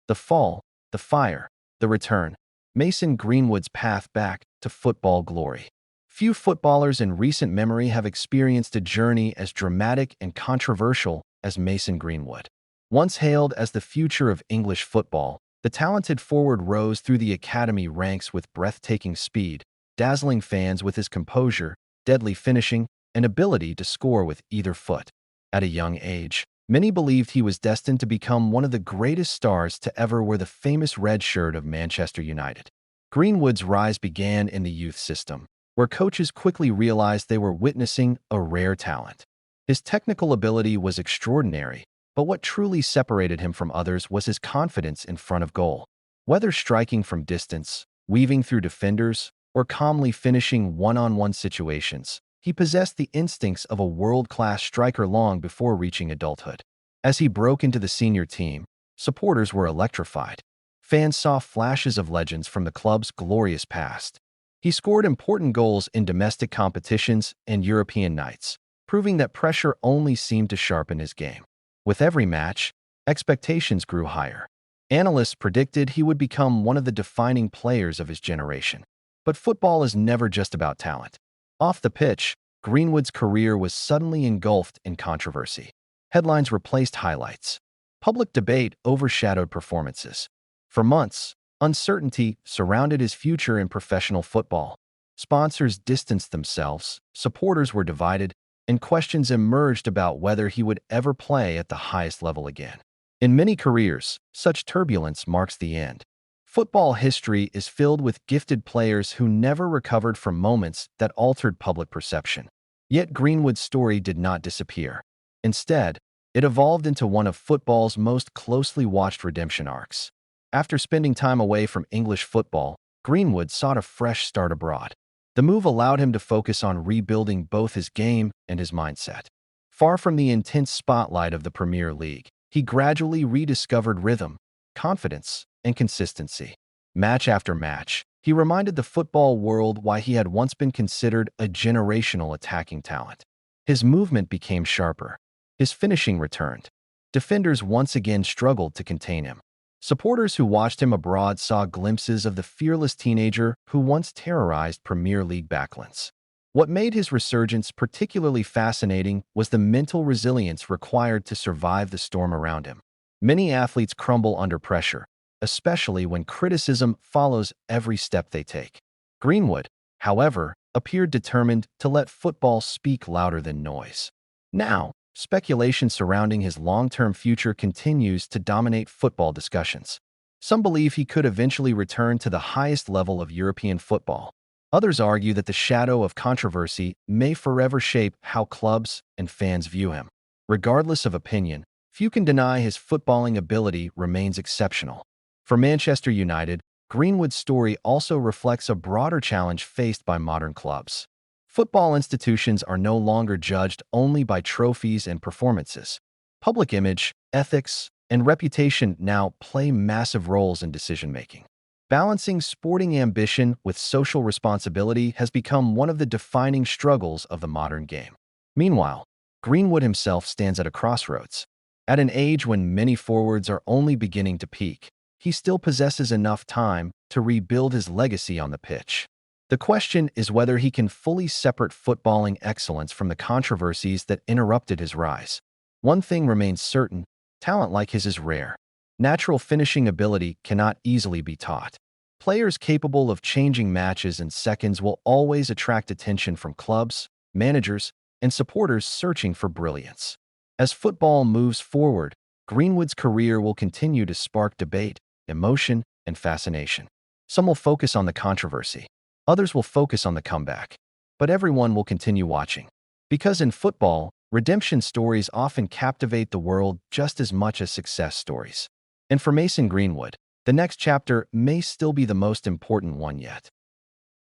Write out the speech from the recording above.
The fall, the fire, the return. Mason Greenwood's path back to football glory. Few footballers in recent memory have experienced a journey as dramatic and controversial as Mason Greenwood. Once hailed as the future of English football, the talented forward rose through the academy ranks with breathtaking speed, dazzling fans with his composure, deadly finishing, and ability to score with either foot. At a young age, many believed he was destined to become one of the greatest stars to ever wear the famous red shirt of Manchester United. Greenwood's rise began in the youth system, where coaches quickly realized they were witnessing a rare talent. His technical ability was extraordinary, but what truly separated him from others was his confidence in front of goal. Whether striking from distance, weaving through defenders, or calmly finishing one-on-one situations, he possessed the instincts of a world-class striker long before reaching adulthood. As he broke into the senior team, supporters were electrified. Fans saw flashes of legends from the club's glorious past. He scored important goals in domestic competitions and European nights, proving that pressure only seemed to sharpen his game. With every match, expectations grew higher. Analysts predicted he would become one of the defining players of his generation. But football is never just about talent. Off the pitch, Greenwood's career was suddenly engulfed in controversy. Headlines replaced highlights. Public debate overshadowed performances. For months, uncertainty surrounded his future in professional football. Sponsors distanced themselves, supporters were divided, and questions emerged about whether he would ever play at the highest level again. In many careers, such turbulence marks the end. Football history is filled with gifted players who never recovered from moments that altered public perception. Yet Greenwood's story did not disappear. Instead, it evolved into one of football's most closely watched redemption arcs. After spending time away from English football, Greenwood sought a fresh start abroad. The move allowed him to focus on rebuilding both his game and his mindset. Far from the intense spotlight of the Premier League, he gradually rediscovered rhythm, confidence, and consistency. Match after match, he reminded the football world why he had once been considered a generational attacking talent. His movement became sharper. His finishing returned. Defenders once again struggled to contain him. Supporters who watched him abroad saw glimpses of the fearless teenager who once terrorized Premier League backlands. What made his resurgence particularly fascinating was the mental resilience required to survive the storm around him. Many athletes crumble under pressure, especially when criticism follows every step they take. Greenwood, however, appeared determined to let football speak louder than noise. Now, speculation surrounding his long-term future continues to dominate football discussions. Some believe he could eventually return to the highest level of European football. Others argue that the shadow of controversy may forever shape how clubs and fans view him. Regardless of opinion, few can deny his footballing ability remains exceptional. For Manchester United, Greenwood's story also reflects a broader challenge faced by modern clubs. Football institutions are no longer judged only by trophies and performances. Public image, ethics, and reputation now play massive roles in decision-making. Balancing sporting ambition with social responsibility has become one of the defining struggles of the modern game. Meanwhile, Greenwood himself stands at a crossroads. At an age when many forwards are only beginning to peak, he still possesses enough time to rebuild his legacy on the pitch. The question is whether he can fully separate footballing excellence from the controversies that interrupted his rise. One thing remains certain: talent like his is rare. Natural finishing ability cannot easily be taught. Players capable of changing matches in seconds will always attract attention from clubs, managers, and supporters searching for brilliance. As football moves forward, Greenwood's career will continue to spark debate, emotion, and fascination. Some will focus on the controversy. Others will focus on the comeback. But everyone will continue watching. Because in football, redemption stories often captivate the world just as much as success stories. And for Mason Greenwood, the next chapter may still be the most important one yet.